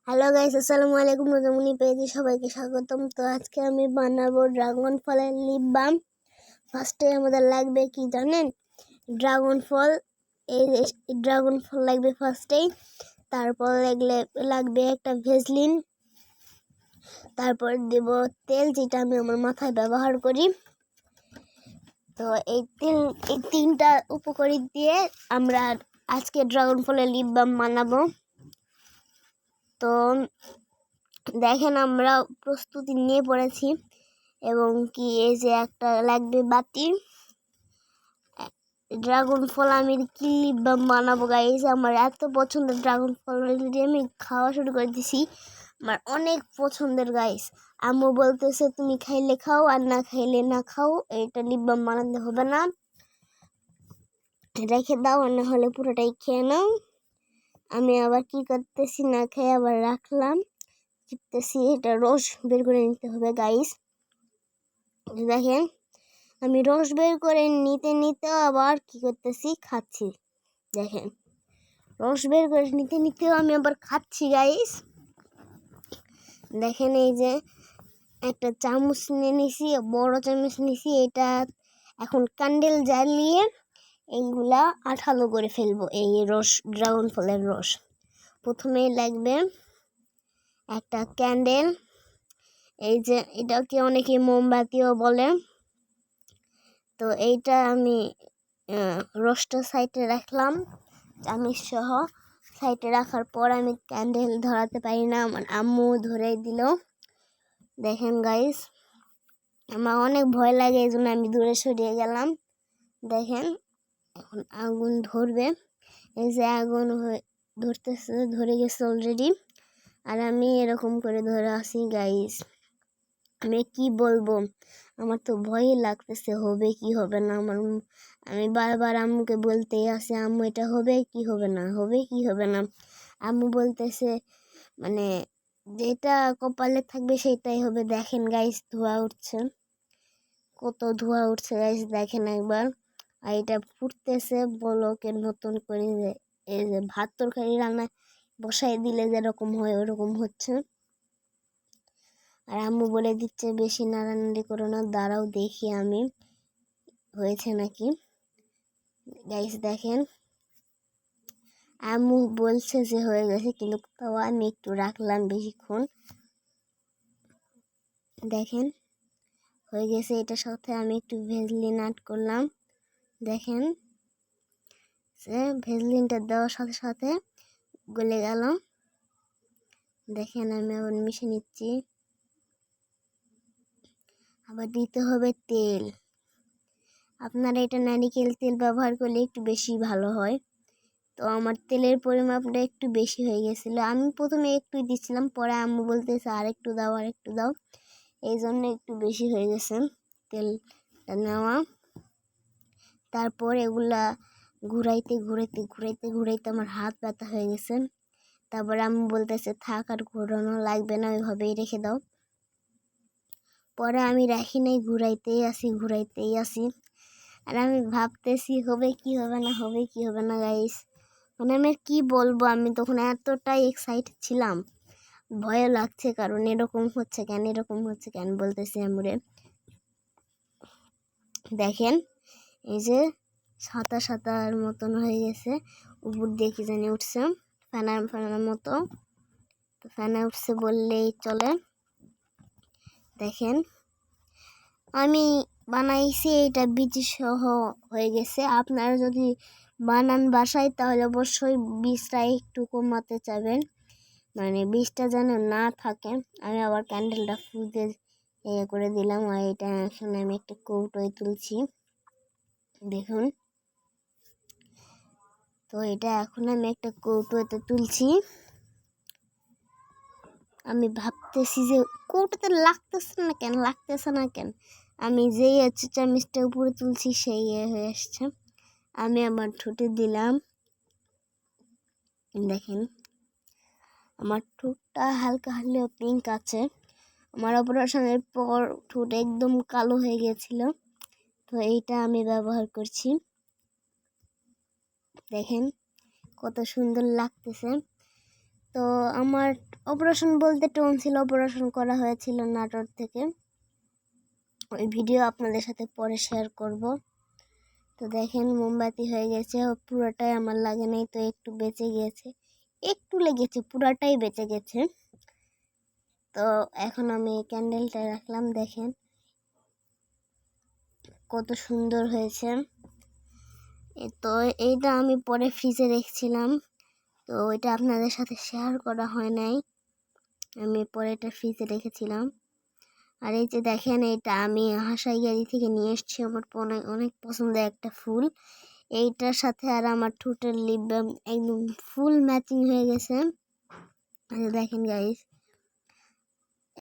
Hello guys, আসসালামু আলাইকুম। নজমুনি পেজে সবাইকে স্বাগতম। তো আজকে আমি বানাবো ড্রাগন ফলের লিপ বাম। ফার্স্টে আমাদের লাগবে কি জানেন? ড্রাগন ফল। এই ড্রাগন ফল লাগবে ফার্স্টেই। তারপর লাগবে একটা ভেসলিন। তারপর দেব তেল, যেটা আমি আমার মাথায় ব্যবহার করি। তো এই তিনটা উপকরণ দিয়ে আমরা আজকে ড্রাগন ফলের লিপ বাম বানাবো। তো দেখেন, আমরা প্রস্তুতি নিয়ে পড়েছি। এবং কি এই যে একটা লাগবে বাটি। ড্রাগন ফল আমি কি লিপ বাম বানাবো গাইস। আমার এত পছন্দের ড্রাগন ফল, যদি আমি খাওয়া শুরু করে দিছি। আমার অনেক পছন্দের গাইস। আম্মু বলতেছে তুমি খাইলে খাও আর না খাইলে না খাও, এটা লিপ বাম বানাতে হবে না, রেখে দাও, আর না হলে পুরোটাই খেয়ে নাও। আমি আবার কি করতেছি, না খেয়ে আবার রাখলাম। চিপতেছি, এটা রস বের করে নিতে হবে গাইস। দেখেন, আমি রস বের করে নিতে নিতে আবার কি করতেছি, খাচ্ছি। দেখেন, রস বের করে নিতে নিতেও আমি আবার খাচ্ছি গাইস। দেখেন, এই যে একটা চামচ নিয়ে নিছি, বড় চামচ নিছি। এটা এখন ক্যান্ডেল জ্বালিয়ে এইগুলা আঠালো করে ফেলবো, এই রস, ড্রাগন ফলের রস। প্রথমেই লাগবে একটা ক্যান্ডেল। এই যে এটাকে অনেকে মোমবাতিও বলে। তো এইটা আমি রসটা সাইডে রাখলাম, চামিচ সহ সাইডে রাখার পর আমি ক্যান্ডেল ধরাতে পারি না, আমার আম্মু ধরে দিল। দেখেন গাইস, আমার অনেক ভয় লাগে, এই জন্য আমি দূরে সরিয়ে গেলাম। দেখেন, এখন আগুন ধরবে। এই যে আগুন ধরতেছে, ধরে গেছে অলরেডি। আর আমি এরকম করে ধরে আসি গাইস। আমি কি বলবো, আমার তো ভয়ই লাগতেছে, হবে কি হবে না। আমি বারবার আম্মুকে বলতেই আছি, আম্মু এটা হবে কি হবে না, হবে কি হবে না। আম্মু বলতেছে মানে যেটা কপালে থাকবে সেটাই হবে। দেখেন গাইস, ধোঁয়া উঠছে, কত ধোঁয়া উঠছে গাইস, দেখেন একবার। আর এটা ফুটতেছে বলকের মতন করে। এই যে ভাত তরকারি রান্না বসাই দিলে যেরকম হয় ওরকম হচ্ছে। আর আম্মু বলে দিচ্ছে বেশি নাড়ানাড়ি করো না, দাঁড়াও দেখি আমি হয়েছে নাকি। গাইস দেখেন, আম্মু বলছে যে হয়ে গেছে, কিন্তু তাও আমি একটু রাখলাম বেশিক্ষণ। দেখেন হয়ে গেছে। এটার সাথে আমি একটু ভেজলিন অ্যাড করলাম। দেখেন, ভেজলিনটা দেওয়ার সাথে সাথে গলে গেল। দেখেন, আমি আবার মিশে নিচ্ছি। আবার দিতে হবে তেল। আপনারা এটা নারিকেল তেল ব্যবহার করলে একটু বেশি ভালো হয়। তো আমার তেলের পরিমাপটা একটু বেশি হয়ে গেছিলো। আমি প্রথমে একটু দিচ্ছিলাম, পরে আম্মু বলতেছে আর একটু দাও, আর একটু দাও। এই জন্য একটু বেশি হয়ে গেছে তেলটা নেওয়া। তারপর এগুলা ঘুরাইতে ঘুরাইতে ঘুরাইতে ঘুরাইতে আমার হাত ব্যথা হয়ে গেছে। তারপরে আম্মু বলতেছে থাক, আর ঘোরানো লাগবে না, ওইভাবেই রেখে দাও। পরে আমি রাখি নাই, ঘুরাইতেই আসি ঘুরাইতেই আসি। আর আমি ভাবতেছি হবে কি হবে না, হবে কি হবে না গাইস। মানে আমি কি বলবো, আমি তখন এতটাই এক্সাইটেড ছিলাম, ভয়ও লাগছে, কারণ এরকম হচ্ছে কেন, এরকম হচ্ছে কেন বলতেছি আমরে। দেখেন, এই যে সাদা সাদার মতন হয়ে গেছে, উপর দিয়ে কি জানি উঠছে ফেনা ফেনার মতো। তো ফেনা উঠছে বললেই চলে। দেখেন, আমি বানাইছি, এটা বীজ সহ হয়ে গেছে। আপনারা যদি বানান বাসায়, তাহলে অবশ্যই বীজটা একটু কমাতে চাবেন, মানে বীজটা যেন না থাকে। আমি আবার ক্যান্ডেলটা ফুলতে করে দিলাম। আর এটা এখন আমি একটা কৌটোয় তুলছি, দেখুন। তো এটা এখন আমি একটা কৌটোতে তুলছি। আমি ভাবতেছি যে কৌটোতে লাগতেছে না কেন, লাগতেছে না কেন। আমি যেই চামিচটা উপরে তুলছি সেই হয়ে আসছে। আমি আমার ঠোঁটে দিলাম। দেখেন, আমার ঠোঁটটা হালকা হলেও পিঙ্ক আছে। আমার অপারেশনের পর ঠোঁট একদম কালো হয়ে গেছিল। তো এইটা আমি ব্যবহার করছি। দেখেন কত সুন্দর লাগতেছে। তো তো আমার অপারেশন বলতে টনসিল অপারেশন করা হয়েছিল নাটোর থেকে। ওই ভিডিও আপনাদের সাথে পরে শেয়ার করব। তো দেখেন মোমবাতি হয়ে গেছে, পুরোটাই আমার লাগে নাই, তো একটু বেঁচে গিয়েছে, একটু লেগেছে, পুরাটাই বেঁচে গেছে। তো এখন আমি ক্যান্ডেলটা রাখলাম, দেখেন কত সুন্দর হয়েছে। তো এইটা আমি পরে ফ্রিজে রেখেছিলাম, তো এটা আপনাদের সাথে শেয়ার করা হয় নাই, আমি পরে এটা ফ্রিজে রেখেছিলাম। আর এই যে দেখেন, এটা আমি হাসাই গাড়ি থেকে নিয়ে এসেছি, আমার অনেক অনেক পছন্দের একটা ফুল। এইটার সাথে আর আমার ঠোঁটের লিপ বাম একদম ফুল ম্যাচিং হয়ে গেছে। দেখেন গাইস,